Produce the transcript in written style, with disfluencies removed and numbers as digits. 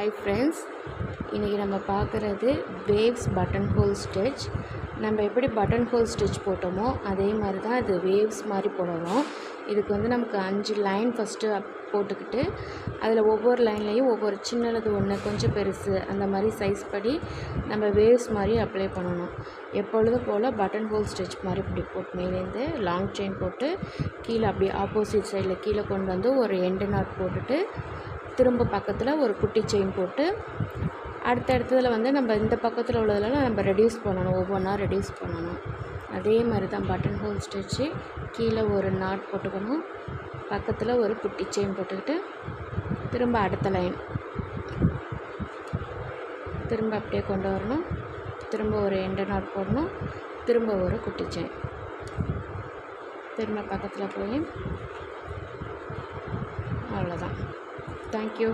Hi friends, இன்றைக்கி நம்ம பார்க்குறது வேவ்ஸ் பட்டன் ஹோல் ஸ்டிச். நம்ம எப்படி பட்டன் ஹோல் ஸ்டிச் போட்டோமோ அதே மாதிரி தான் இது வேவ்ஸ் மாதிரி போடணும். இதுக்கு நமக்கு 5 லைன் ஃபஸ்ட்டு போட்டுக்கிட்டு அதில் ஒவ்வொரு லைன்லேயும் ஒவ்வொரு சின்னது ஒன்று கொஞ்சம் பெருசு அந்த மாதிரி சைஸ் படி நம்ம வேவ்ஸ் மாதிரி அப்ளை பண்ணணும். எப்பொழுதும் போல் பட்டன் ஹோல் ஸ்டிச் மாதிரி இப்படி போட்டு மேலேருந்து லாங் செயின் போட்டு கீழே அப்படியே ஆப்போசிட் சைடில் கீழே கொண்டு வந்து ஒரு எண்டு நாட் போட்டுட்டு திரும்ப பக்கத்தில் ஒரு குட்டி செயின் போட்டு அடுத்ததில் நம்ம இந்த பக்கத்தில் உள்ளதெல்லாம் நம்ம ரெடியூஸ் பண்ணணும், ஒவ்வொன்றா ரெடியூஸ் பண்ணணும். அதே மாதிரி தான் பட்டன் ஹோல் ஸ்டிச்சு. கீழே ஒரு நாட் போட்டுக்கணும், பக்கத்தில் ஒரு குட்டி செயின் போட்டுக்கிட்டு திரும்ப அடுத்த லைன் திரும்ப அப்படியே கொண்டு வரணும், திரும்ப ஒரு எண்டு நாட் போடணும், திரும்ப ஒரு குட்டி செயின், திரும்ப பக்கத்தில் போய் அவ்வளோதான். Thank you.